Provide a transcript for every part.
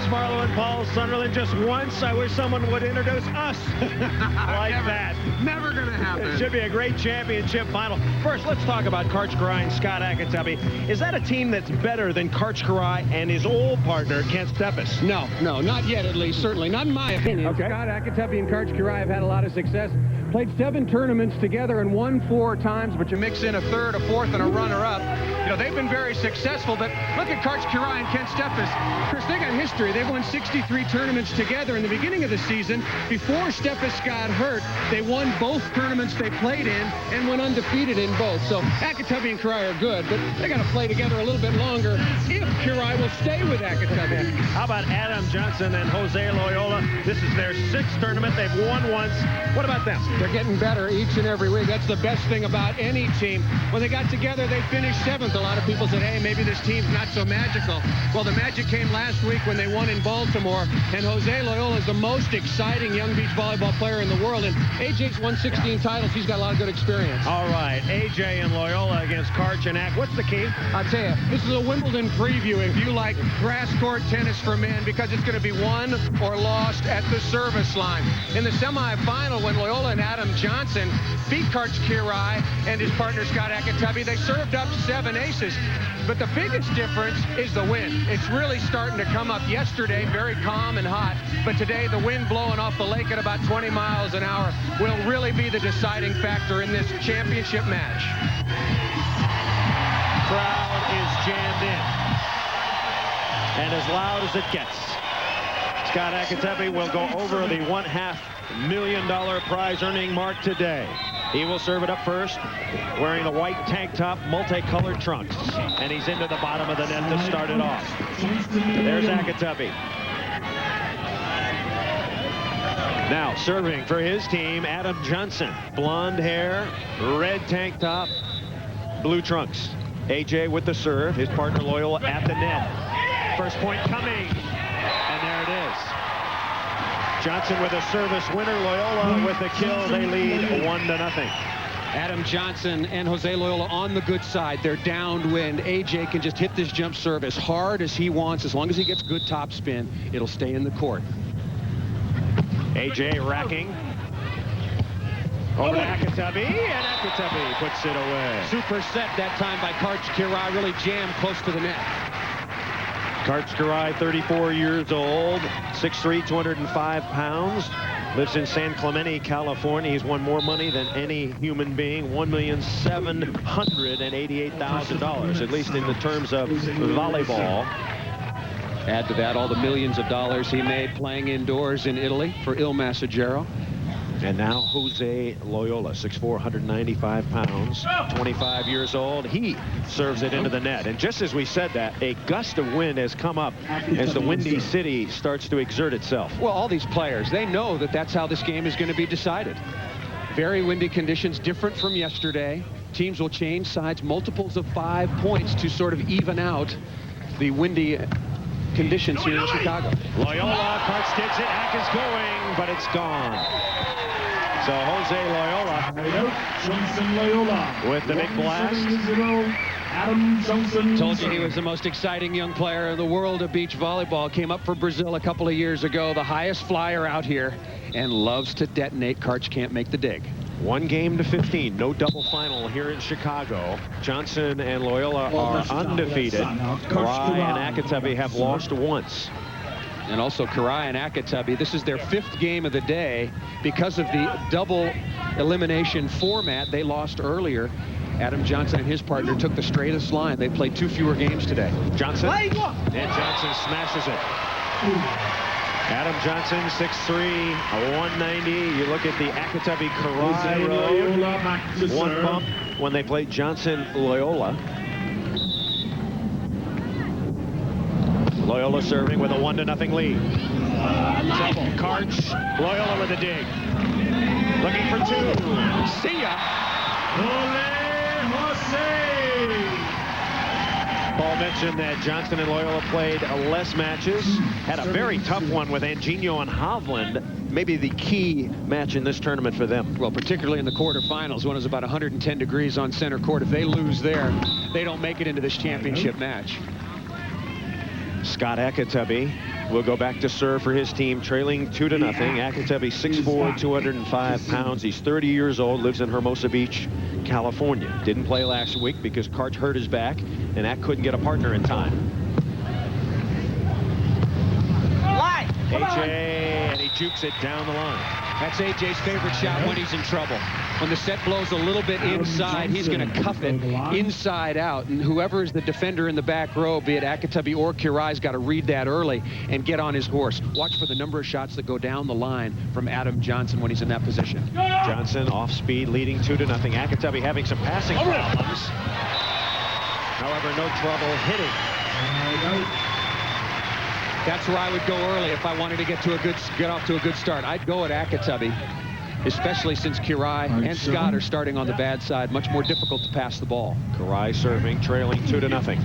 Marlowe and Paul Sunderland. Just once, I wish someone would introduce us like that. Never going to happen. It should be a great championship final. First, let's talk about Karch Kiraly and Scott Ayakatubby. Is that a team that's better than Karch Kiraly and his old partner, Kent Steffes? No, not yet, at least. Certainly not in my opinion. Okay. Scott Ayakatubby and Karch Kiraly have had a lot of success. Played 7 tournaments together and won 4 times, but you mix in a third, a fourth, and a runner-up. You know, they've been very successful, but look at Karch Kiraly and Kent Steffes. Chris, they got history. They've won 63 tournaments together in the beginning of the season. Before Steffes got hurt, they won both tournaments they played in and went undefeated in both. So Ayakatubby and Kiraly are good, but they got to play together a little bit longer if Kiraly will stay with Ayakatubby. How about Adam Johnson and Jose Loiola? This is their 6th tournament. They've won once. What about them? They're getting better each and every week. That's the best thing about any team. When they got together, they finished 7th. A lot of people said, hey, maybe this team's not so magical. Well, the magic came last week when they won in Baltimore, and Jose Loiola is the most exciting young beach volleyball player in the world, and AJ's won 16 titles. He's got a lot of good experience. All right, AJ and Loiola against Karch and Ak. What's the key? I'll tell you, this is a Wimbledon preview if you like grass court tennis for men, because it's going to be won or lost at the service line. In the semifinal, when Loiola and Adam Johnson beat Karch Kiraly and his partner Scott Ayakatubby, they served up 7 aces. But the biggest difference is the wind. It's really starting to come up. Yesterday, very calm and hot, but today the wind blowing off the lake at about 20 miles an hour will really be the deciding factor in this championship match. Crowd is jammed in, and as loud as it gets. Scott Ayakatubby will go over the $1.5 million prize earning mark today. He will serve it up first, wearing the white tank top, multicolored trunks. And he's into the bottom of the net to start it off. There's Ayakatubby. Now serving for his team, Adam Johnson. Blonde hair, red tank top, blue trunks. AJ with the serve, his partner Loiola at the net. First point coming, and there it is. Johnson with a service winner, Loiola with the kill. They lead 1-0. Adam Johnson and Jose Loiola on the good side. They're downwind. AJ can just hit this jump serve as hard as he wants. As long as he gets good top spin, it'll stay in the court. AJ racking. Over to Ayakatubby, and Ayakatubby puts it away. Super set that time by Karch Kiraly, really jammed close to the net. Karch Kiraly, 34 years old, 6'3", 205 pounds. Lives in San Clemente, California. He's won more money than any human being, $1,788,000, at least in the terms of volleyball. Add to that all the millions of dollars he made playing indoors in Italy for Il Messaggero. And now Jose Loiola, 6'4", 195 pounds, 25 years old. He serves it into the net. And just as we said that, a gust of wind has come up as the Windy City starts to exert itself. Well, all these players, they know that that's how this game is going to be decided. Very windy conditions, different from yesterday. Teams will change sides, multiples of 5 points to sort of even out the windy conditions here in Chicago. Loiola, Karch gets it, Ak is going, but it's gone. So Jose Loiola with the big blast. Adam Johnson. Told you he was the most exciting young player in the world of beach volleyball. Came up for Brazil a couple of years ago, the highest flyer out here, and loves to detonate. Karch can't make the dig. 1 game to 15, no double final here in Chicago. Johnson and Loiola are undefeated. Kiraly and Ayakatubby have lost once. And also Kiraly and Ayakatubby, this is their 5th game of the day. Because of the double elimination format they lost earlier, Adam Johnson and his partner took the straightest line. They played 2 fewer games today. Johnson, and Johnson smashes it. Adam Johnson, 6'3", 190. You look at the Ayakatubby-Kiraly road. 1 bump when they played Johnson-Loiola. Loiola serving with a 1-0 lead. Trouble. Karch, Loiola with a dig. Looking for 2. See ya. Paul mentioned that Johnson and Loiola played less matches. Had a very tough one with Anginho and Hovland. Maybe the key match in this tournament for them. Well, particularly in the quarterfinals, when it's about 110 degrees on center court. If they lose there, they don't make it into this championship match. 1-0 Scott Ayakatubby will go back to serve for his team, trailing 2-0. Ayakatubby, 6'4", 205 pounds. He's 30 years old, lives in Hermosa Beach, California. Didn't play last week because Karch hurt his back, and Ak couldn't get a partner in time. AJ, and he jukes it down the line. That's AJ's favorite shot when he's in trouble. When the set blows a little bit inside, he's going to cuff it inside out. And whoever is the defender in the back row, be it Ayakatubby or Kirai's got to read that early and get on his horse. Watch for the number of shots that go down the line from Adam Johnson when he's in that position. Johnson off speed, leading 2-0. Ayakatubby having some passing problems. However, no trouble hitting. That's where I would go early if I wanted to get off to a good start. I'd go at Ayakatubby, especially since Kirai and Scott are starting on the bad side. Much more difficult to pass the ball. Kirai serving, trailing 2-0.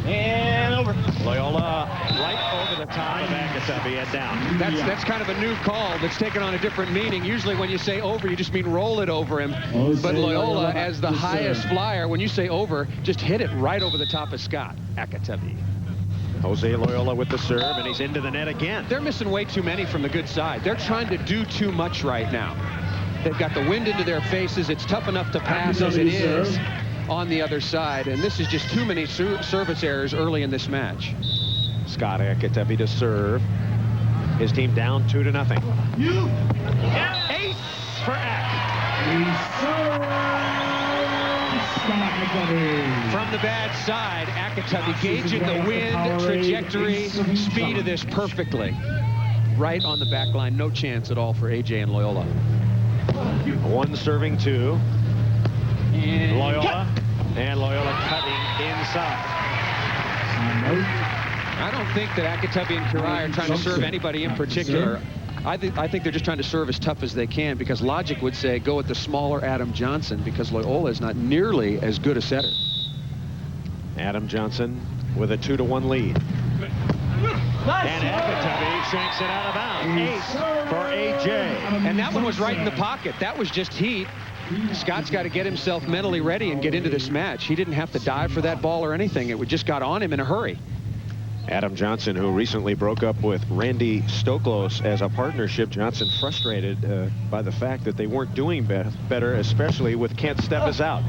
And over. Loiola right over the top of Ayakatubby and down. That's kind of a new call that's taken on a different meaning. Usually when you say over, you just mean roll it over him. But Loiola, as the highest flyer, when you say over, just hit it right over the top of Scott Ayakatubby. Jose Loiola with the serve, and he's into the net again. They're missing way too many from the good side. They're trying to do too much right now. They've got the wind into their faces. It's tough enough to pass as it is on the other side, and this is just too many service errors early in this match. Scott Ayakatubby to serve. His team down 2-0. Ace for Ak. From the bad side, Ayakatubby gauging the wind, trajectory, speed of this perfectly. Right on the back line, no chance at all for AJ and Loiola. One serving two. And Loiola. And Loiola cutting inside. I don't think that Ayakatubby and Kirai are trying to serve anybody in particular. I think they're just trying to serve as tough as they can, because logic would say go at the smaller Adam Johnson, because Loiola is not nearly as good a setter. Adam Johnson with a 2-1 lead. And Ayakatubby shanks it out of bounds. Ace for AJ. And that one was right in the pocket. That was just heat. Scott's got to get himself mentally ready and get into this match. He didn't have to dive for that ball or anything. It just got on him in a hurry. Adam Johnson, who recently broke up with Randy Stoklos as a partnership. Johnson frustrated by the fact that they weren't doing better, especially with Kent Steffes out.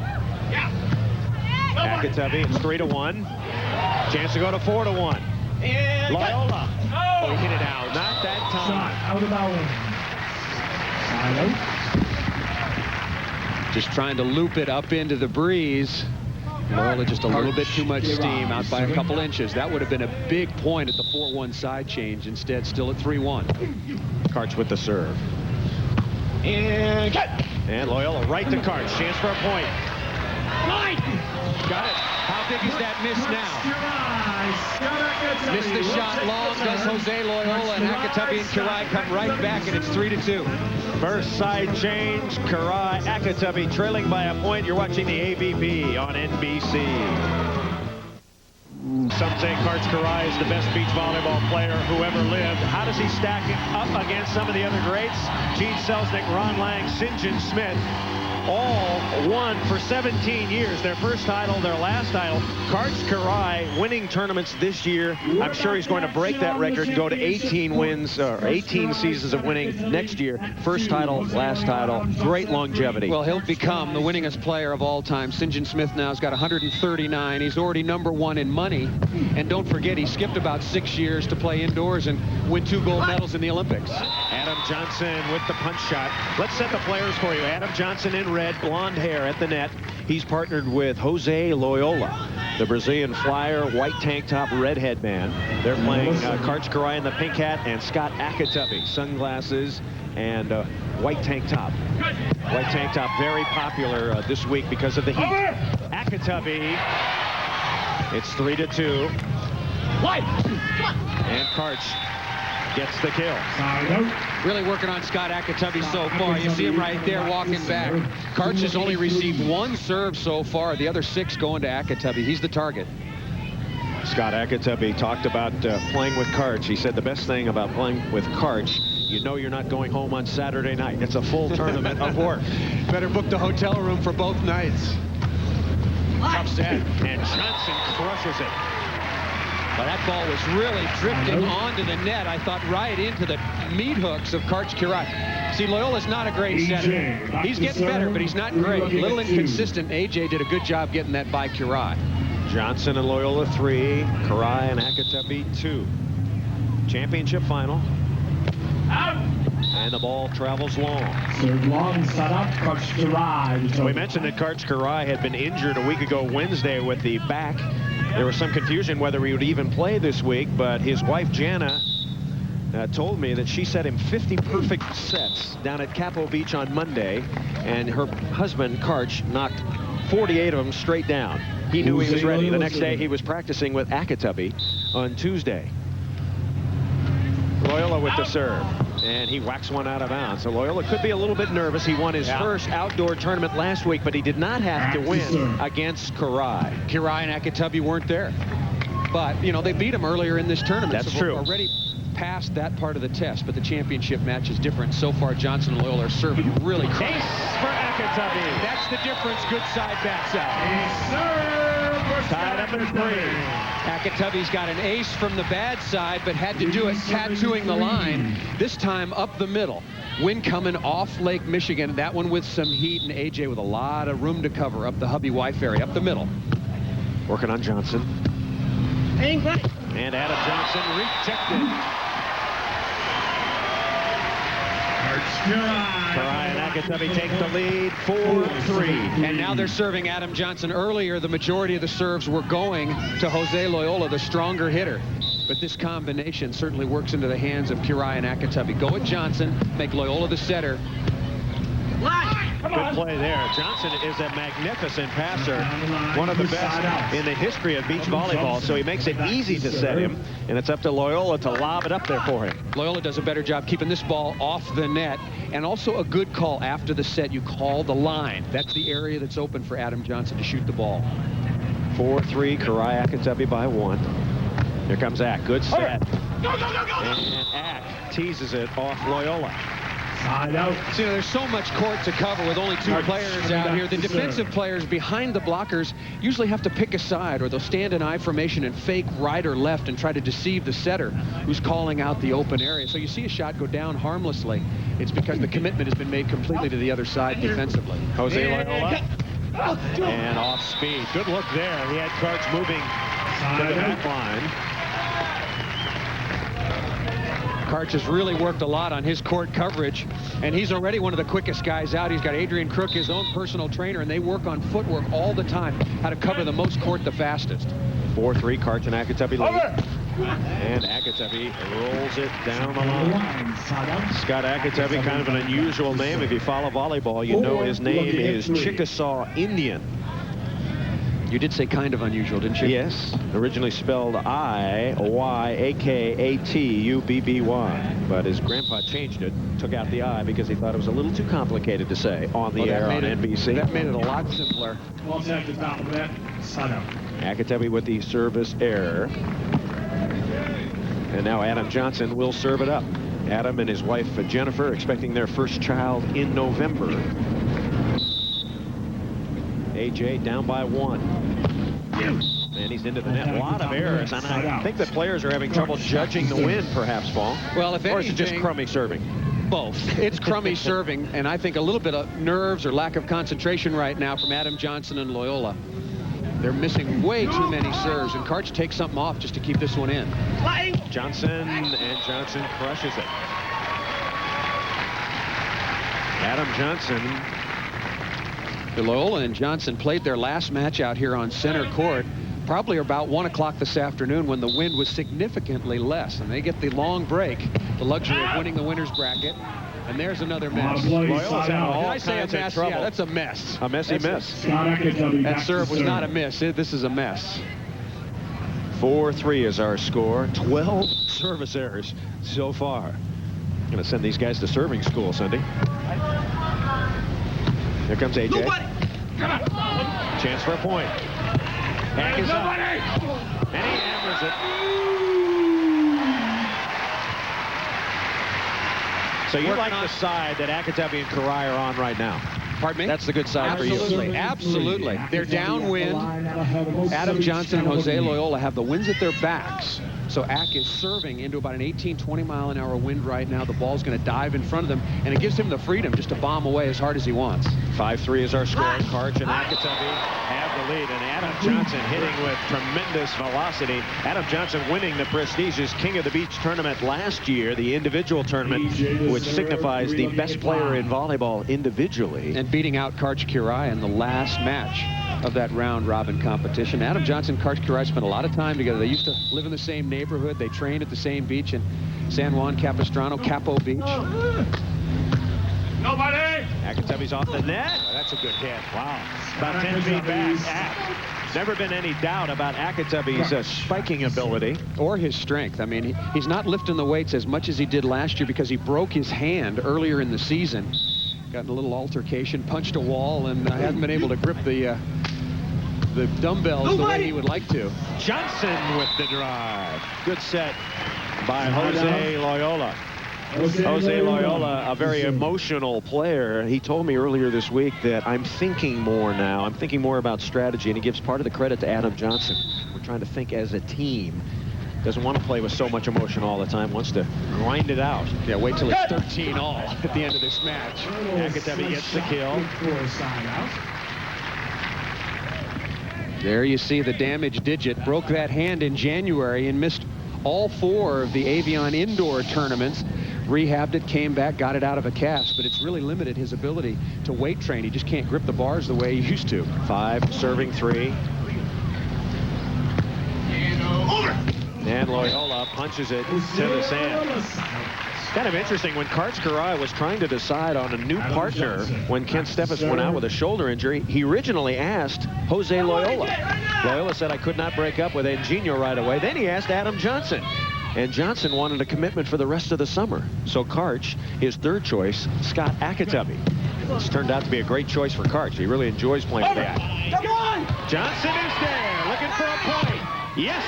Ayakatubby, it's 3-1. Chance to go to 4-1. Loiola. Oh, he hit it out. Not that time. Out of bounds. Just trying to loop it up into the breeze. Loiola just a little bit too much steam, out by a couple inches. That would have been a big point at the 4-1 side change. Instead, still at 3-1. Karch with the serve. And cut. And Loiola right to Karch. Chance for a point. Got it. How big is that miss now? Missed the shot long. Does Jose Loiola, and Ayakatubby and Kirai come right back, and it's 3-2. First side change. Kirai, Ayakatubby trailing by a point. You're watching the AVP on NBC. Some say Karch Kirai is the best beach volleyball player who ever lived. How does he stack it up against some of the other greats? Gene Selznick, Ron Lang, St. John Smith, all won for 17 years. Their first title, their last title. Karch Kirai winning tournaments this year. I'm sure he's going to break that record and go to 18 wins, or 18 seasons of winning next year. First title, last title. Great longevity. Well, he'll become the winningest player of all time. St. John Smith now has got 139. He's already #1 in money. And don't forget, he skipped about 6 years to play indoors and win 2 gold medals in the Olympics. Adam Johnson with the punch shot. Let's set the players for you. Adam Johnson in red, blonde hair at the net. He's partnered with Jose Loiola, the Brazilian flyer, white tank top, red headband. They're playing Karch Kirai in the pink hat, and Scott Ayakatubby, sunglasses and white tank top. White tank top, very popular this week because of the heat. Ayakatubby, it's 3-2. And Karch gets the kill. Really working on Scott Ayakatubby so far. You see him right there walking back. Karch has only received 1 serve so far. The other 6 going to Ayakatubby. He's the target. Scott Ayakatubby talked about playing with Karch. He said the best thing about playing with Karch, you know you're not going home on Saturday night. It's a full tournament of work. Better book the hotel room for both nights. Tough set, and Johnson crushes it. Well, that ball was really drifting onto the net. I thought right into the meat hooks of Karch Kiraly. See, Loiola's not a great setter. He's getting better, but he's not great. A little inconsistent. AJ did a good job getting that by Kiraly. Johnson and Loiola 3, Kiraly and Ayakatubby 2. Championship final. And the ball travels long. Serve long, set up, Karch Kiraly. So we mentioned that Karch Kiraly had been injured a week ago Wednesday with the back. There was some confusion whether he would even play this week, but his wife Jana told me that she set him 50 perfect sets down at Capo Beach on Monday, and her husband Karch knocked 48 of them straight down. He knew he was ready. The next day he was practicing with Ayakatubby on Tuesday. Loiola with the serve, and he whacks one out of bounds. So Loiola could be a little bit nervous. He won his first outdoor tournament last week, but he did not have to win against Kiraly. Kiraly and Ayakatubby weren't there. But, you know, they beat him earlier in this tournament. That's so true. We're already past that part of the test, but the championship match is different. So far, Johnson and Loiola are serving really close. Ace for Ayakatubby. That's the difference. Good side, bad side. Tied up in 3. Ayakatubby's got an ace from the bad side, but had to do it tattooing the line, this time up the middle. Wind coming off Lake Michigan. That one with some heat, and AJ with a lot of room to cover up the hubby-wife area, up the middle. Working on Johnson. And Adam Johnson rejected. Kiraly and Ayakatubby take the lead 4-3. And now they're serving Adam Johnson. Earlier, the majority of the serves were going to Jose Loiola, the stronger hitter. But this combination certainly works into the hands of Kiraly and Ayakatubby. Go at Johnson, make Loiola the setter. Good play there. Johnson is a magnificent passer, one of the best in the history of beach volleyball, so he makes it easy to set him, and it's up to Loiola to lob it up there for him. Loiola does a better job keeping this ball off the net, and also a good call after the set. You call the line. That's the area that's open for Adam Johnson to shoot the ball. 4-3, Kiraly Ayakatubby by 1. Here comes Ack. Good set. And Ack teases it off Loiola. Side out. So, you know, there's so much court to cover with only 2 players out here. The defensive players behind the blockers usually have to pick a side, or they'll stand in I formation and fake right or left and try to deceive the setter who's calling out the open area. So you see a shot go down harmlessly. It's because the commitment has been made completely to the other side defensively. Jose Loiola. And off speed. Good look there. He had Karch moving to the back line. Karch has really worked a lot on his court coverage, and he's already one of the quickest guys out. He's got Adrian Crook, his own personal trainer, and they work on footwork all the time, how to cover the most court the fastest. 4-3, Karch and Ayakatubby lead. And Ayakatubby rolls it down the line. Scott Ayakatubby, kind of an unusual name. If you follow volleyball, you know his name is Chickasaw Indian. You did say kind of unusual, didn't you? Yes. Originally spelled I-Y-A-K-A-T-U-B-B-Y. But his grandpa changed it, took out the I because he thought it was a little too complicated to say on the air on NBC. That made it a lot simpler. Well, check the top of that. Side out. Ayakatubby with the service error. And now Adam Johnson will serve it up. Adam and his wife Jennifer expecting their first child in November. AJ down by 1. And he's into the net. A lot of errors, and I think the players are having trouble judging the win, perhaps, Paul. Well, if anything, or is it just crummy serving? Both. It's crummy serving, and I think a little bit of nerves or lack of concentration right now from Adam Johnson and Loiola. They're missing way too many serves, and Karch takes something off just to keep this one in. Johnson, and Johnson crushes it. Adam Johnson. Loiola and Johnson played their last match out here on center court probably about 1 o'clock this afternoon when the wind was significantly less, and they get the long break, the luxury of winning the winner's bracket. And there's another mess. Loyola's had all Did I say a kinds of mess? trouble. Yeah, that's a mess. A messy mess. That serve was not a miss. This is a mess. 4-3 is our score. 12 service errors so far. Going to send these guys to serving school, Sunday. Here comes AJ. Chance for a point. Hack is up. And he hammers it. So you like the side that Ayakatubby and Kiraly are on right now? Pardon me? That's the good side for you. Absolutely, absolutely. They're downwind. Adam Johnson and Jose Loiola have the winds at their backs. So Ack is serving into about an 18, 20-mile-an-hour wind right now. The ball's going to dive in front of them, and it gives him the freedom just to bomb away as hard as he wants. 5-3 is our score. Karch and Ayakatubby have the lead, and Adam Johnson hitting with tremendous velocity. Adam Johnson winning the prestigious King of the Beach tournament last year, the individual tournament, which signifies the best player in volleyball individually. And beating out Karch Kirai in the last match of that round-robin competition. Adam Johnson and Karch Kirai spent a lot of time together. They used to live in the same neighborhood. They trained at the same beach in San Juan Capistrano, Capo Beach. Nobody! Ayakatubby's off the net. Oh, that's a good hit. Wow. About 10 feet back. Never been any doubt about Ayakatubby's spiking ability. Or his strength. I mean, he's not lifting the weights as much as he did last year because he broke his hand earlier in the season. Got in a little altercation, punched a wall, and hasn't been able to grip the dumbbells the way he would like to. Johnson with the drive. Good set by Jose Loiola. Jose Loiola, a very emotional player. He told me earlier this week that I'm thinking more now. I'm thinking more about strategy, and he gives part of the credit to Adam Johnson. We're trying to think as a team. Doesn't want to play with so much emotion all the time. Wants to grind it out. Yeah, wait till it's 13 all at the end of this match. Ayakatubby gets the kill. There you see the damage digit. Broke that hand in January and missed all 4 of the Avion indoor tournaments. Rehabbed it, came back, got it out of a cast, but it's really limited his ability to weight train. He just can't grip the bars the way he used to. 5, serving 3. And Loiola punches it to the sand. Kind of interesting, when Karch Kirai was trying to decide on a new partner when Kent Steffes went out with a shoulder injury, he originally asked Jose Loiola. Loiola said, I could not break up with Eugenio right away. Then he asked Adam Johnson. And Johnson wanted a commitment for the rest of the summer. So Karch, his third choice, Scott Ayakatubby. It's turned out to be a great choice for Karch. He really enjoys playing with that. Come on! Johnson is there, looking for a point. Yes!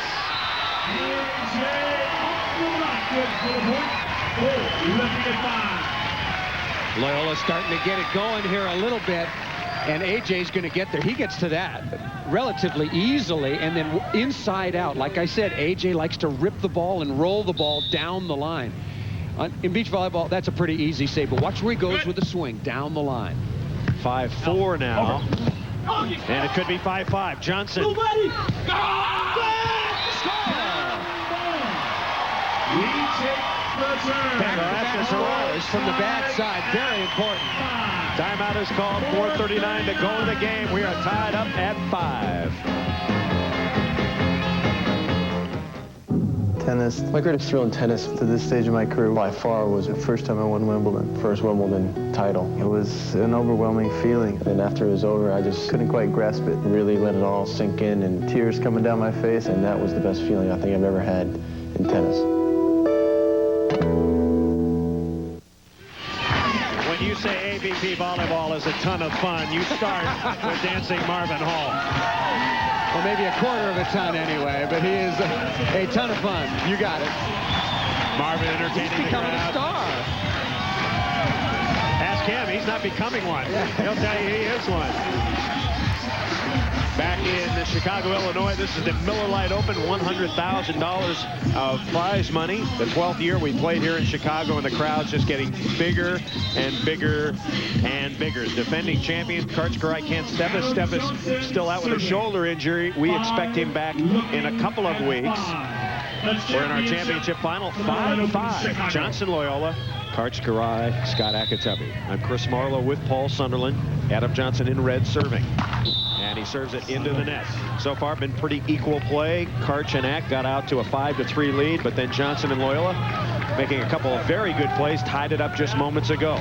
Loiola's starting to get it going here a little bit, and AJ's going to get there. He gets to that relatively easily, and then inside out. Like I said, AJ likes to rip the ball and roll the ball down the line. In beach volleyball, that's a pretty easy save, but watch where he goes with the swing down the line. 5-4 now, and it could be 5-5. Johnson. Nobody! From the bad side, very important. Timeout is called. 4:39 to go in the game. We are tied up at 5. Tennis. My greatest thrill in tennis to this stage of my career by far was the first time I won Wimbledon, first Wimbledon title. It was an overwhelming feeling, and after it was over, I just couldn't quite grasp it. Really let it all sink in, and tears coming down my face, and that was the best feeling I think I've ever had in tennis. When you say AVP volleyball is a ton of fun, you start with Dancing Marvin Hall. Well, maybe a quarter of a ton anyway, but he is a ton of fun. You got it. Marvin entertaining He's becoming the a crowd. star. Ask him, he's not becoming one. He'll tell you he is one. Back in Chicago, Illinois, this is the Miller Lite Open, $100,000 of prize money. The 12th year we played here in Chicago, and the crowd's just getting bigger and bigger and bigger. Defending champion, Karch Kirai, Kent Steffes. Steffes still out with a shoulder injury. We expect him back in a couple of weeks. We're in our championship final, 5-5. Johnson Loiola, Karch Kirai, Scott Ayakatubby. I'm Chris Marlowe with Paul Sunderland. Adam Johnson in red serving. And he serves it into the net. So far, been pretty equal play. Karch and Ack got out to a 5-3 lead, but then Johnson and Loiola making a couple of very good plays, tied it up just moments ago.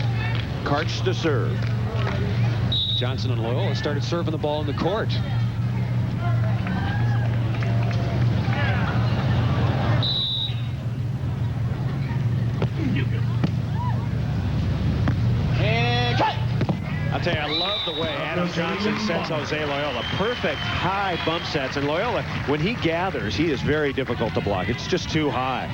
Karch to serve. Johnson and Loiola started serving the ball in the court. I'll tell you, I love the way Adam Johnson sets Jose Loiola. Perfect high bump sets. And Loiola, when he gathers, he is very difficult to block. It's just too high.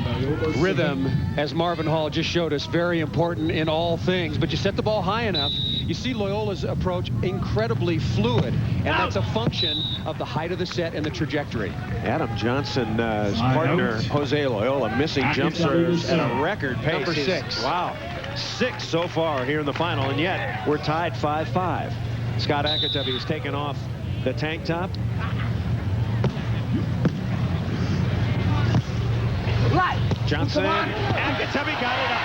Rhythm, as Marvin Hall just showed us, very important in all things. But you set the ball high enough, You see Loiola's approach incredibly fluid, and that's a function of the height of the set and the trajectory. Adam Johnson's partner, Jose Loiola, missing jump serves at a record pace. Number 6. Wow. 6 so far here in the final, and yet we're tied 5-5. Scott Ayakatubby has taken off the tank top. Johnson, Ayakatubby got it up.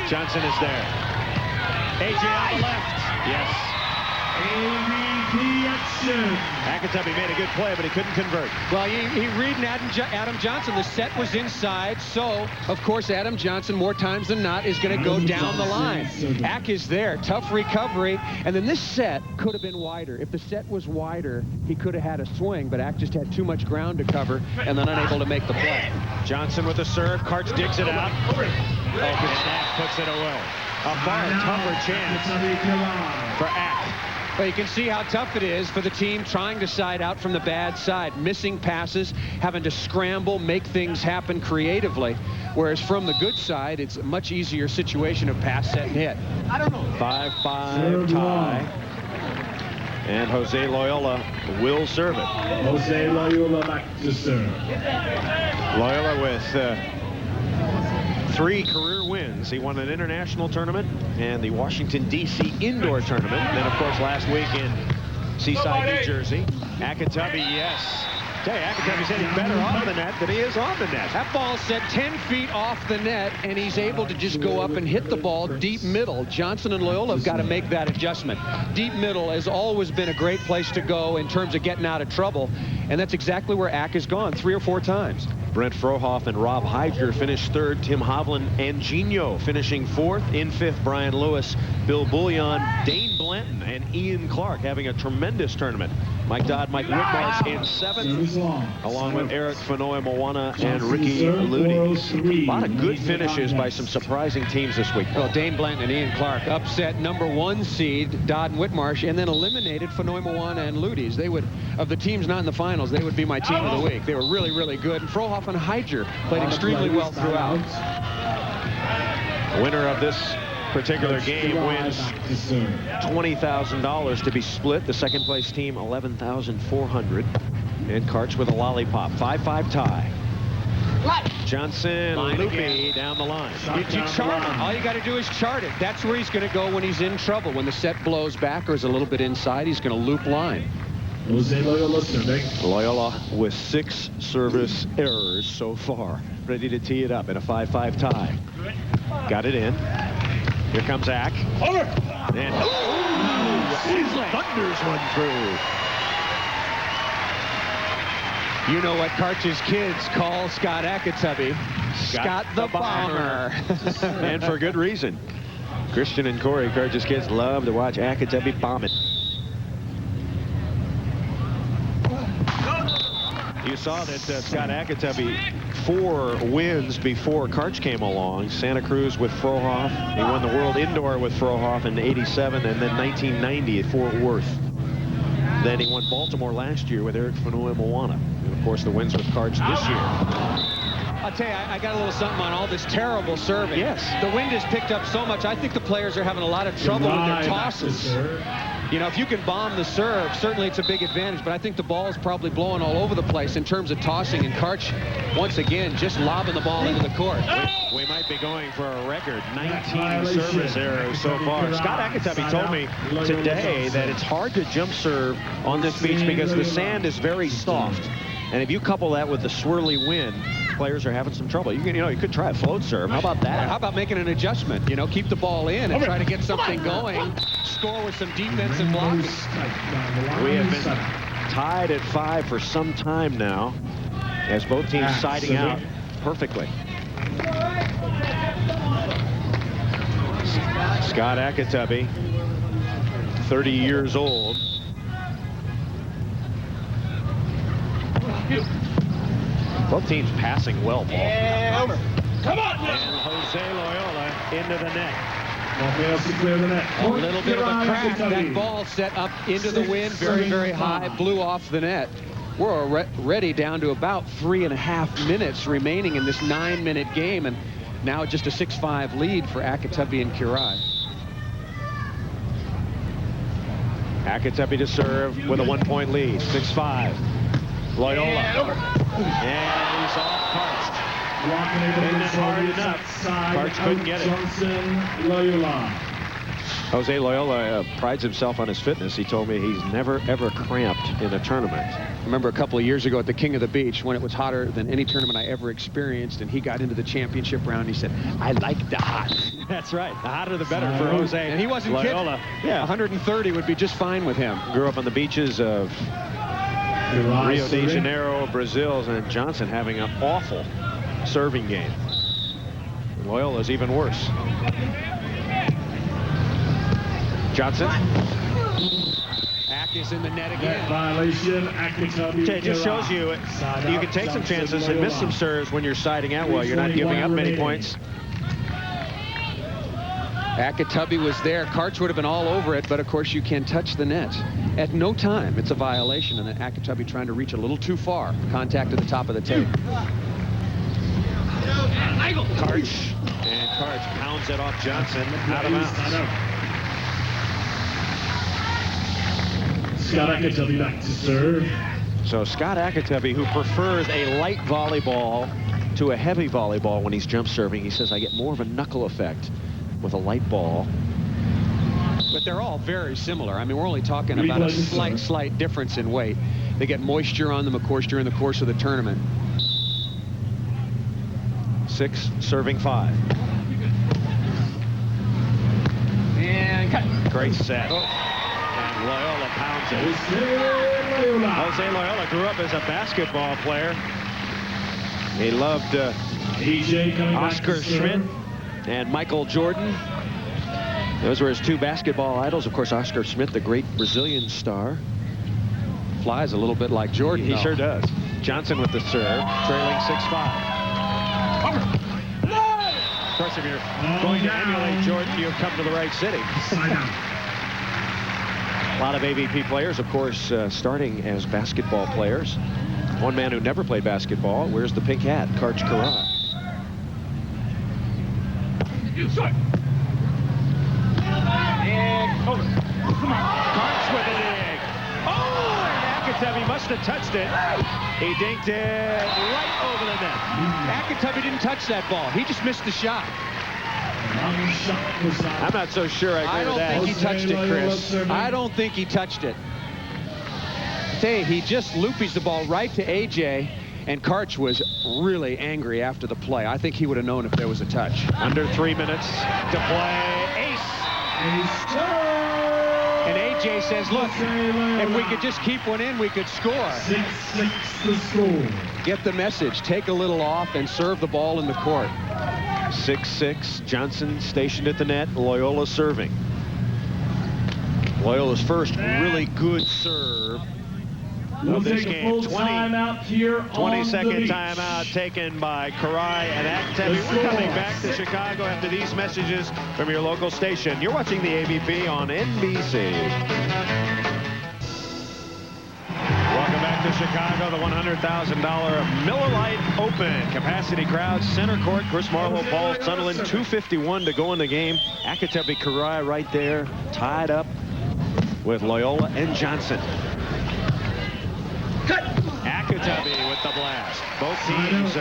Johnson is there. AJ on the left. Yes. AVP action. Ayakatubby made a good play, but he couldn't convert. Well, he read Adam Johnson. The set was inside, so, of course, Adam Johnson, more times than not, is going to go down the line. Ak is there. Tough recovery. And then this set could have been wider. If the set was wider, he could have had a swing, but Ak just had too much ground to cover and then unable to make the play. Johnson with the serve. Karch digs it out. Oh, good snap. Puts it away. A far tougher chance for Ak. Well, you can see how tough it is for the team trying to side out from the bad side. Missing passes, having to scramble, make things happen creatively. Whereas from the good side, it's a much easier situation of pass, set, and hit. 5-5 tie. And Jose Loiola will serve it. Jose Loiola back to serve. Loiola with 3 career wins. He won an international tournament and the Washington, D.C. indoor tournament. And then, of course, last week in Seaside, New Jersey. Ayakatubby, yes. Ayakatubby's hitting better off the net than he is on the net. That ball set 10 feet off the net, and he's able to just go up and hit the ball deep middle. Johnson and Loiola have got to make that adjustment. Deep middle has always been a great place to go in terms of getting out of trouble, and that's exactly where Ak has gone 3 or 4 times. Brent Frohoff and Rob Heiger finished 3rd. Tim Hovland and Gino finishing 4th. In 5th, Brian Lewis, Bill Bullion, Dane Blanton, and Ian Clark having a tremendous tournament. Mike Dodd, Mike Whitmarsh in 7th, along with Eric Fanoy Moana and Ricky Ludi. A lot of good finishes by some surprising teams this week. Well, Dane Blanton and Ian Clark upset number 1 seed Dodd and Whitmarsh, and then eliminated Fanoy Moana and Ludi's. They would, of the teams not in the finals, they would be my team of the week. They were really, really good. And Frohoff and Heiger played extremely well throughout. The winner of this particular game wins $20,000 to be split. The second place team $11,400. And Karch with a lollipop. 5-5 tie. Johnson, loopy down the line. You chart it. All you got to do is chart it. That's where he's going to go when he's in trouble. When the set blows back or is a little bit inside, he's going to loop line. Jose Loiola serving. Loiola with 6 service errors so far. Ready to tee it up in a 5-5 tie. Got it in. Here comes Ak. And thunders one through. You know what Karch's kids call Scott Ayakatubby? Scott the Bomber. And for good reason. Christian and Corey, Karch's kids, love to watch Ayakatubby bomb it. You saw that Scott Ayakatubby 4 wins before Karch came along. Santa Cruz with Frohoff. He won the World Indoor with Frohoff in '87 and then 1990 at Fort Worth. Then he won Baltimore last year with Eric Fanoy Moana. And of course the wins with Karch this year. I'll tell you, I got a little something on all this terrible serving. Yes. The wind has picked up so much. I think the players are having a lot of trouble with their tosses. You know, if you can bomb the serve, certainly it's a big advantage, but I think the ball is probably blowing all over the place in terms of tossing, and Karch, once again, just lobbing the ball into the court. We might be going for a record 19 service errors so far. Scott Ayakatubby told me today that it's hard to jump serve on this beach because the sand is very soft. And if you couple that with the swirly wind, players are having some trouble. You could try a float serve. How about that? How about making an adjustment? You know, keep the ball in and try to get something going. Score with some defensive blocking. We have been tied at 5 for some time now, as both teams siding out perfectly. Scott Ayakatubby, 30 years old. Both teams passing well, Paul. Come on! And Jose Loiola into the net. A little bit of a crack. That ball set up into the wind, very, very high, blew off the net. We're already down to about 3.5 minutes remaining in this 9-minute game, and Now just a 6-5 lead for Ayakatubby and Kirai. Ayakatubby to serve with a 1-point lead. 6-5. Loiola. And he's off Karch. Hitting it hard enough. Karch couldn't get it. Jose Loiola prides himself on his fitness. He told me he's never, ever cramped in a tournament. I remember a couple of years ago at the King of the Beach when it was hotter than any tournament I ever experienced, and he got into the championship round. He said, "I like the hot." That's right. The hotter the better for Jose. And he wasn't Loiola. kidding. Yeah. 130 would be just fine with him. Grew up on the beaches of Rio de Janeiro, Brazil, and Johnson having an awful serving game. Loiola's even worse. Johnson. Ack is in the net again. Violation. Ayakatubby. Okay, it just shows you you can take some chances and miss some serves when you're siding out well. You're not giving up many points. Ayakatubby was there. Karch would have been all over it, but of course you can touch the net. At no time it's a violation, and then Ayakatubby trying to reach a little too far. Contact at the top of the tape. Karch. And Karch pounds it off Johnson. Out of bounds. Scott Ayakatubby back to serve. So Scott Ayakatubby, who prefers a light volleyball to a heavy volleyball when he's jump serving, he says, I get more of a knuckle effect with a light ball. But they're all very similar. I mean, we're only talking about a slight difference in weight. They get moisture on them, of course, during the course of the tournament. 6 serving 5. And cut. Great set. And Loiola pounds it. Jose Loiola grew up as a basketball player. He loved Oscar Schmidt and Michael Jordan. Those were his 2 basketball idols. Of course, Oscar Schmidt, the great Brazilian star. Flies a little bit like Jordan. He sure does. Johnson with the serve, trailing 6-5. Of course, if you're going to emulate Jordan, you've come to the right city. A lot of AVP players, of course, starting as basketball players. One man who never played basketball wears the pink hat, Karch Kirai. And over. Come on. Karch with a dig. Oh, and Ayakatubby must have touched it. He dinked it right over the net. Ayakatubby didn't touch that ball. He just missed the shot. I'm not so sure I agree with that. I don't think he touched it, Chris. I don't think he touched it. Say, he just loopies the ball right to AJ, and Karch was really angry after the play. I think he would have known if there was a touch. Under 3 minutes to play. Ace. And AJ says, look, if we could just keep one in, we could score. 6-6 the score. Get the message. Take a little off and serve the ball in the court. 6-6. Johnson stationed at the net. Loiola serving. Loiola's first really good serve of this game. 20-second timeout taken by Kirai and Ayakatubby. We're coming back to Chicago after these messages from your local station. You're watching the AVP on NBC. Welcome back to Chicago, the $100,000 Miller Lite Open. Capacity crowd, center court. Chris Marlowe, Paul Sunderland, 2:51 to go in the game. Ayakatubby, Kirai right there, tied up with Loiola and Johnson. Ayakatubby with the blast. Both teams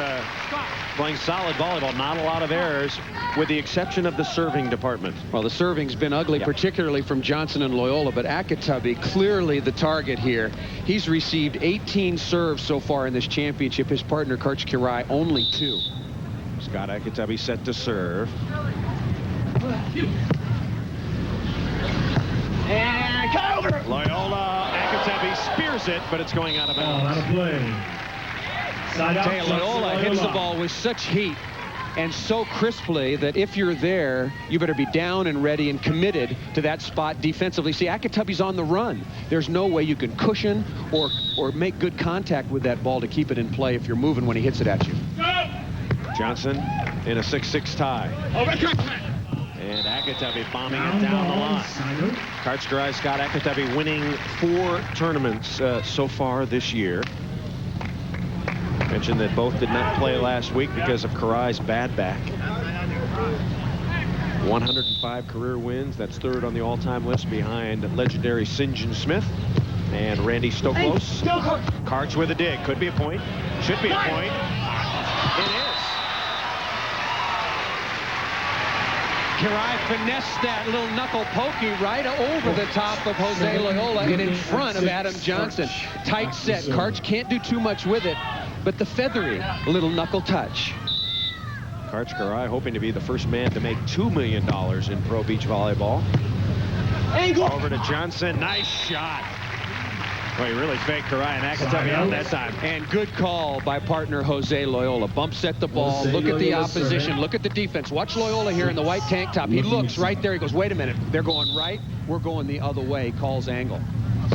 playing solid volleyball, not a lot of errors, with the exception of the serving department. Well, the serving's been ugly, particularly from Johnson and Loiola, but Ayakatubby clearly the target here. He's received 18 serves so far in this championship. His partner, Karch Kirai, only 2. Scott Ayakatubby set to serve. And cut over. Loiola, Ayakatubby spears it, but it's going out of bounds. Out of play. Loiola hits the ball with such heat and so crisply that if you're there, you better be down and ready and committed to that spot defensively. See, Ayakatubby's on the run. There's no way you can cushion or make good contact with that ball to keep it in play if you're moving when he hits it at you. Johnson in a 6-6 tie. And Ayakatubby bombing it down the line. Karch Kirai, Scott Ayakatubby winning 4 tournaments so far this year. Mentioned that both did not play last week because of Kirai's bad back. 105 career wins. That's third on the all-time list behind legendary St. John Smith and Randy Stoklos. Karch with a dig. Could be a point. Should be a point. It is. Kirai finessed that little knuckle pokey right over the top of Jose Loiola and in front of Adam Johnson. Tight set. Karch can't do too much with it, but the feathery little knuckle touch. Karch Kirai hoping to be the first man to make $2 million in pro beach volleyball. Over to Johnson. Nice shot. Well, he really faked Kirai and Ayakatubby out that time. And good call by partner Jose Loiola. Bump set the ball. Look at the opposition. Look at the defense. Watch Loiola here in the white tank top. He looks right there. He goes, wait a minute. They're going right. We're going the other way. Calls angle.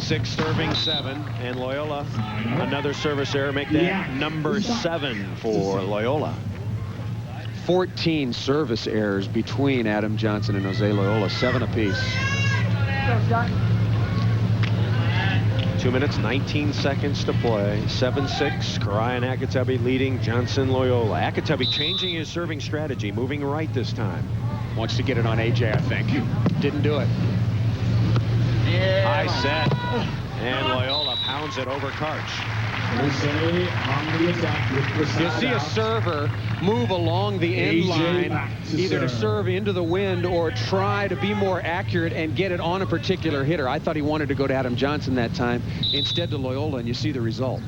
6 serving 7. And Loiola, another service error. Make that number 7 for Loiola. 14 service errors between Adam Johnson and Jose Loiola. 7 apiece. 2 minutes, 19 seconds to play. 7-6. Kirai and Ayakatubby leading Johnson Loiola. Ayakatubby changing his serving strategy, moving right this time. Wants to get it on AJ, I think. Didn't do it. High set. And Loiola pounds it over Karch. You'll see a server move along the end line, either to serve into the wind or try to be more accurate and get it on a particular hitter. I thought he wanted to go to Adam Johnson that time instead to Loiola, and you see the result.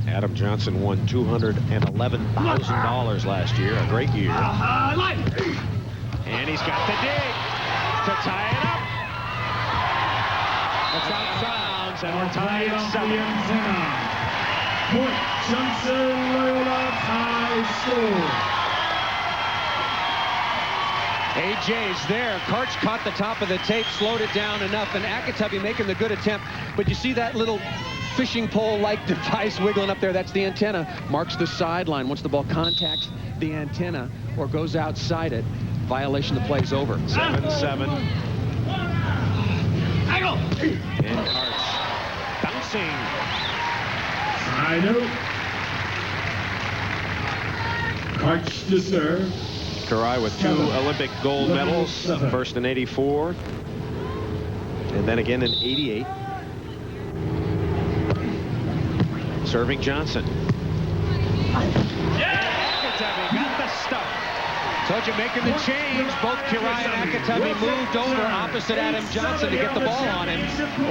Adam Johnson won $211,000 last year, a great year. And he's got the dig to tie it up. That's out of bounds, and we're tied at 7. Point, Johnson Loiola tie score. AJ's there. Karch caught the top of the tape, slowed it down enough, and Ayakatubby making the good attempt. But you see that little fishing pole-like device wiggling up there? That's the antenna. Marks the sideline. Once the ball contacts the antenna or goes outside it, violation, the play's over. 7-7. And Karch bouncing. I know. Karch to serve. Kirai with 2 Olympic gold medals, first in '84, and then again in '88. Serving Johnson. Ayakatubby got the stuff. Told you, making the change. Both Kirai and Ayakatubby moved over opposite Adam Johnson to get the ball on him.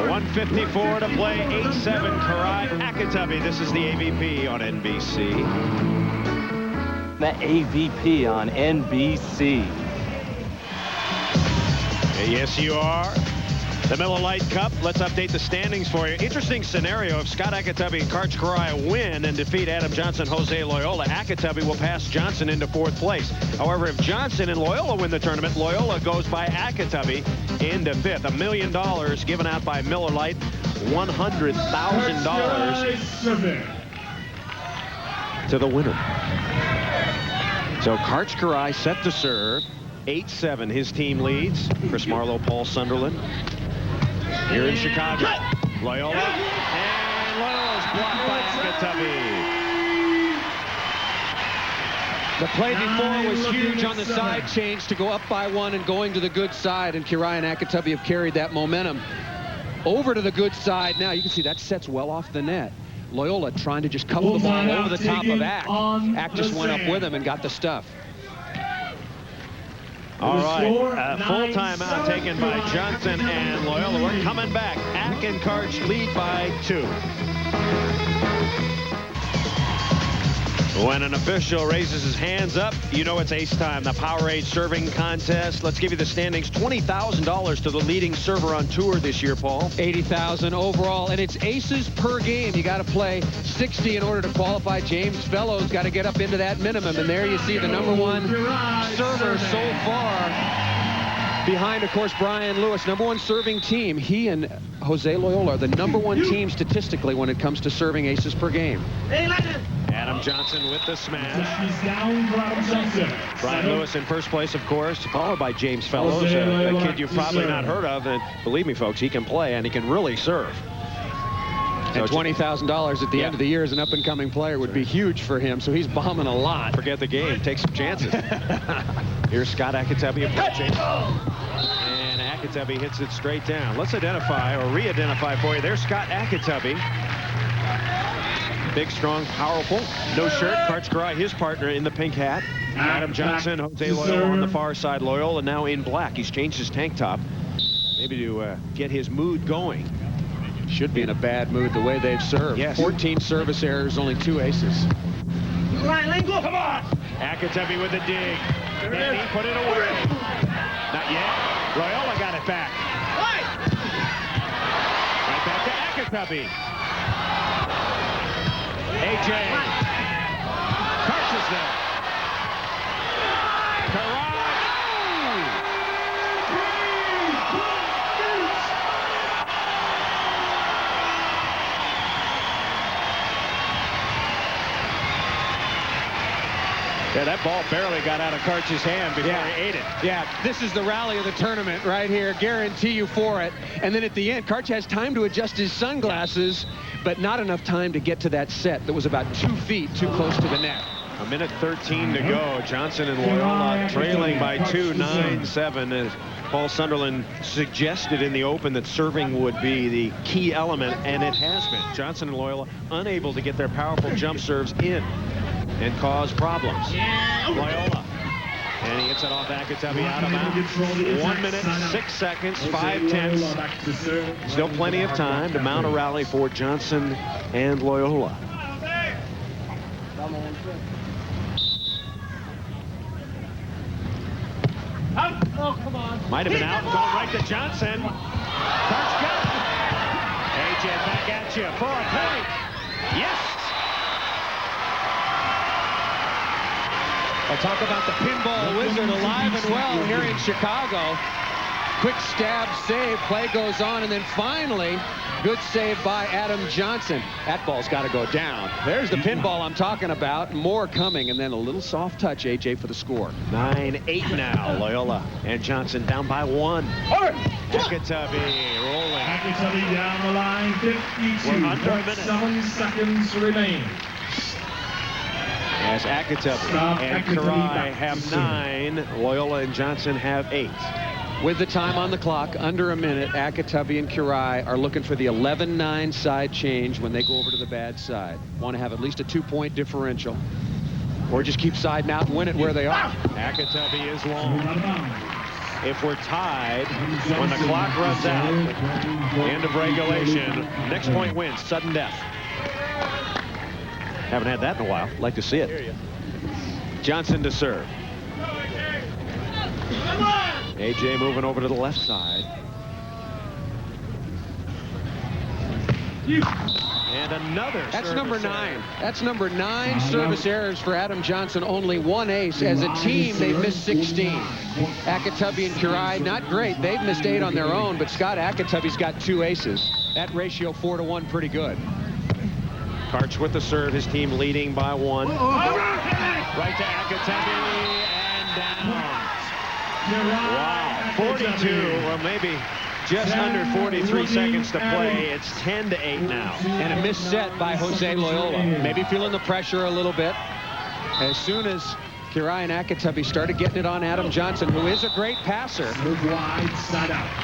1:54 to play. 8-7 Kirai Ayakatubby. This is the AVP on NBC. The AVP on NBC. Yes, you are. The Miller Lite Cup. Let's update the standings for you. Interesting scenario. If Scott Ayakatubby and Karch Kirai win and defeat Adam Johnson, Jose Loiola, Ayakatubby will pass Johnson into 4th place. However, if Johnson and Loiola win the tournament, Loiola goes by Ayakatubby into 5th. $1 million given out by Miller Lite. $100,000 to the winner. So Karch Kirai set to serve. 8-7. His team leads. Chris Marlowe, Paul Sunderland. Here in Chicago, Loiola, and Loiola's blocked by Ayakatubby. The play before was huge on the side change to go up by 1 and going to the good side, and Kirai and Ayakatubby have carried that momentum over to the good side. Now you can see that sets well off the net. Loiola trying to just couple the ball over the top of Ack. Ack just went up with him and got the stuff. All right, full timeout taken by Johnson and Loiola. We're coming back. Ack and Karch lead by 2. When an official raises his hands up, you know it's ace time. The Powerade serving contest. Let's give you the standings. $20,000 to the leading server on tour this year, Paul. $80,000 overall, and it's aces per game. You got to play 60 in order to qualify. James Fellows got to get up into that minimum, and there you see the #1 server so far. Behind, of course, Brian Lewis, #1 serving team. He and Jose Loiola are the #1 team statistically when it comes to serving aces per game. Adam Johnson with the smash. He's down for Adam Johnson. Brian Lewis in first place, of course, followed by James Fellows, a kid you've probably not heard of. And believe me, folks, he can play and he can really serve. And $20,000 at the end of the year as an up-and-coming player would be huge for him, so he's bombing a lot. Forget the game. Take some chances. Here's Scott Ayakatubby approaching. And Ayakatubby hits it straight down. Let's identify or re-identify for you. There's Scott Ayakatubby. Big, strong, powerful. No shirt. Karch Kiraly, his partner in the pink hat. Adam Johnson, Jose Loiola on the far side. Loiola now in black. He's changed his tank top. Maybe to get his mood going. Should be in a bad mood the way they've served. Yes. 14 service errors, only 2 aces. Come on! Ayakatubby with the dig. And he put it away. Not yet. Loiola got it back. Right back to Ayakatubby. AJ. Karch is there. Kiraly. Yeah, that ball barely got out of Karch's hand before he ate it. Yeah, this is the rally of the tournament right here. Guarantee you for it. And then at the end, Karch has time to adjust his sunglasses, but not enough time to get to that set that was about 2 feet too close to the net. A minute 13 to go. Johnson and Loiola trailing by 2, 9-7. As Paul Sunderland suggested in the Open that serving would be the key element, and it has been. Johnson and Loiola unable to get their powerful jump serves in and cause problems. Loiola. And he hits it off Ayakatubby out of bounds. 1 minute, 6 seconds, 5/10. Still plenty of time to mount a rally for Johnson and Loiola. Might have been out, going right to Johnson. Karch got it. AJ back at you for a point. Yes! I'll talk about the pinball wizard alive and well here in Chicago. Quick stab save, play goes on, and then finally, good save by Adam Johnson. That ball's got to go down. There's the pinball I'm talking about. More coming, and then a little soft touch, AJ, for the score. 9-8 now. Loiola and Johnson down by 1. Ayakatubby rolling. Ayakatubby down the line, 52. We're under a minute. 7 seconds remain. As Ayakatubby and Kiraly have 9, Loiola and Johnson have 8. With the time on the clock, under a minute, Ayakatubby and Kiraly are looking for the 11-9 side change when they go over to the bad side. Want to have at least a 2-point differential, or just keep siding out and win it where they are. Ayakatubby is long. If we're tied, when the clock runs out, end of regulation, next point wins, sudden death. Haven't had that in a while. Like to see it. Johnson to serve. AJ moving over to the left side. And another. That's number 9. That's number 9 service errors for Adam Johnson. Only 1 ace. As a team, they've missed 16. Ayakatubby and Kiraly, not great. They've missed 8 on their own, but Scott Ayakatubby's got 2 aces. That ratio 4-to-1, pretty good. Karch with the serve, his team leading by 1. Right to Ayakatubby and down. Wow, 42, well maybe just under 43 seconds to play. It's 10-8 now. And a missed set by Jose Loiola. Maybe feeling the pressure a little bit. As soon as Kiraly and Ayakatubby started getting it on Adam Johnson, who is a great passer.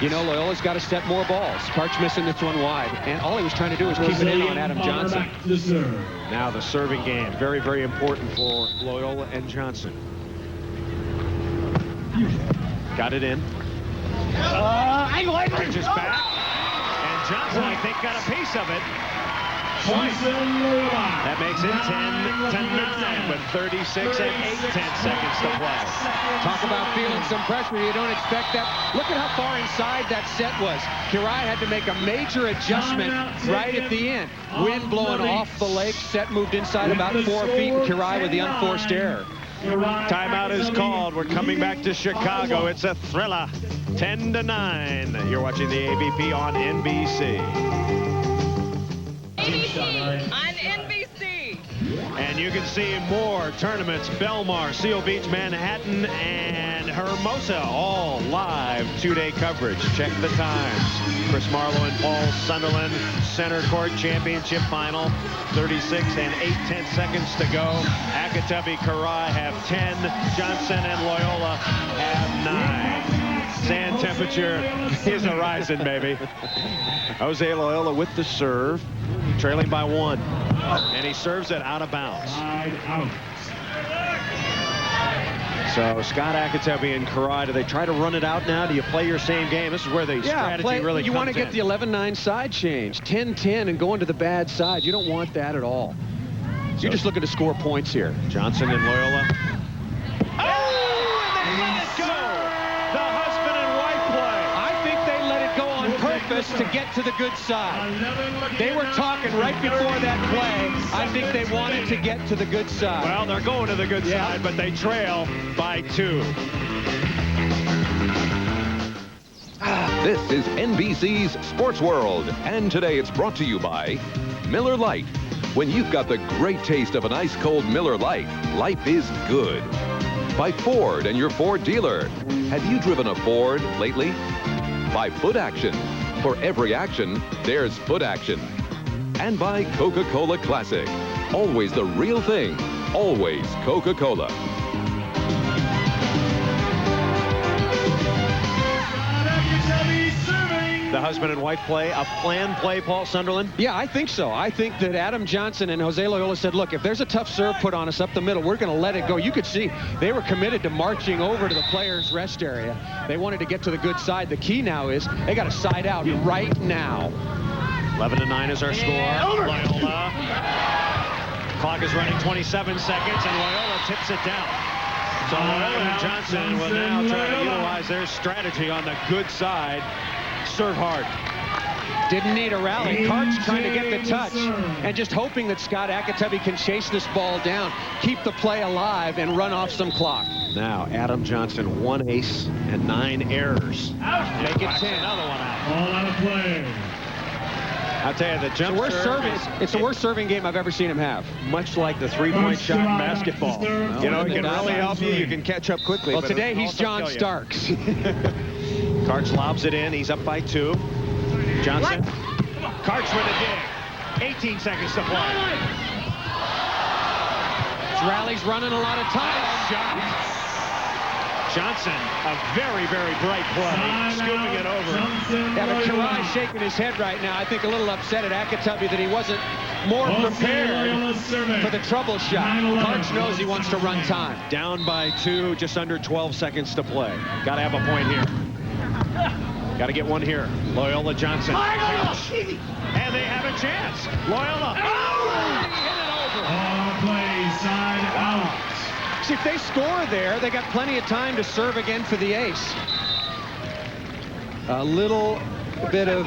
You know, Loyola's got to set more balls. Karch missing this one wide. And all he was trying to do was keep it in on Adam Johnson. Now the serving game, very, very important for Loiola and Johnson. Got it in. Karch is back. And Johnson, I think, got a piece of it. That makes it 10-9 with 36 and 8/10 seconds to play. Talk about feeling some pressure. You don't expect that. Look at how far inside that set was. Kiraly had to make a major adjustment right at the end. Wind blowing off the lake. Set moved inside about 4 feet. And Kiraly with the unforced error. Timeout is called. We're coming back to Chicago. It's a thriller. 10-9. You're watching the AVP on NBC. AVP on NBC. And you can can see more tournaments. Belmar, Seal Beach, Manhattan, and Hermosa, all live 2-day coverage. Check the times. Chris Marlowe and Paul Sunderland, center court championship final. 36 and 8/10 seconds to go. Ayakatubby, Karai have 10. Johnson and Loiola have 9. Sand temperature is a rising, baby. Jose Loiola with the serve, trailing by 1. And he serves it out of bounds. So Scott Ayakatubby and Karai, do they try to run it out now? Do you play your same game? This is where the strategy really comes in. You want to get the 11-9 side change. 10-10 and go into the bad side. You don't want that at all. You're just looking to score points here. Johnson and Loiola. Oh, and they let it go. The husband and wife play. I think they let it go on purpose to get to the good side. They were talking right before that play. I think they wanted to get to the good side. Well, they're going to the good side, but they trail by 2. This is NBC's Sports World, and today it's brought to you by Miller Lite. When you've got the great taste of an ice-cold Miller Lite, life is good. By Ford and your Ford dealer. Have you driven a Ford lately? By Foot Action. For every action, there's Foot Action. And by Coca-Cola Classic. Always the real thing. Always Coca-Cola. The husband and wife play, a planned play, Paul Sunderland? Yeah, I think so. I think that Adam Johnson and Jose Loiola said, look, if there's a tough serve put on us up the middle, we're going to let it go. You could see they were committed to marching over to the players' rest area. They wanted to get to the good side. The key now is they got to side out right now. 11-9 is our score. Loiola. Clock is running 27 seconds, and Loiola tips it down. So Loiola and Johnson will now try to utilize their strategy on the good side. Serve hard. Didn't need a rally. Karch trying to get the touch and just hoping that Scott Ayakatubby can chase this ball down, keep the play alive, and run off some clock. Now, Adam Johnson, 1 ace and 9 errors. Make it 10. Another one out. All out of play. I'll tell you, the jump it's the worst serving game I've ever seen him have. Much like the three-point shot in basketball. You know, it can really help you. You can catch up quickly. Well, but today he's John Starks. Karch lobs it in. He's up by 2. Johnson. Karch with a dig. 18 seconds to play. This rally's running a lot of time. Johnson, a very, very bright play. Scooping it over. Yeah, but Karai shaking his head right now. I think a little upset at Ayakatubby that he wasn't more prepared for the trouble shot. Karch knows he wants to run time. Down by 2, just under 12 seconds to play. Got to have a point here. Got to get one here. Loiola, Johnson. And they have a chance. Loiola. Oh! Hit it over. All play, side out. See, if they score there, they got plenty of time to serve again for the ace. A little bit of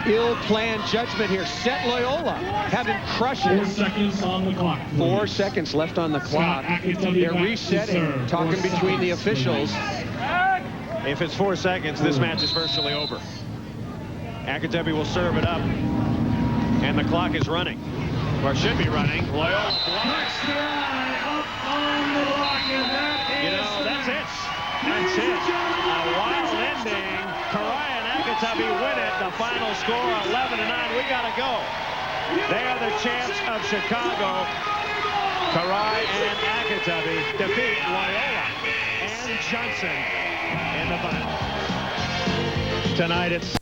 ill-planned judgment here. Set Loiola. Have him crush it. 4 seconds on the clock. 4 seconds left on the clock. They're resetting, talking between the officials. If it's 4 seconds, this match is virtually over. Ayakatubby will serve it up. And the clock is running. Or should be running. Loiola blocks. You know, that's it. That's it. A wild ending. Karai and Ayakatubby win it. The final score, 11-9. We got to go. They are the champs of Chicago. Karai and Ayakatubby defeat Loiola and Johnson in the final. Tonight it's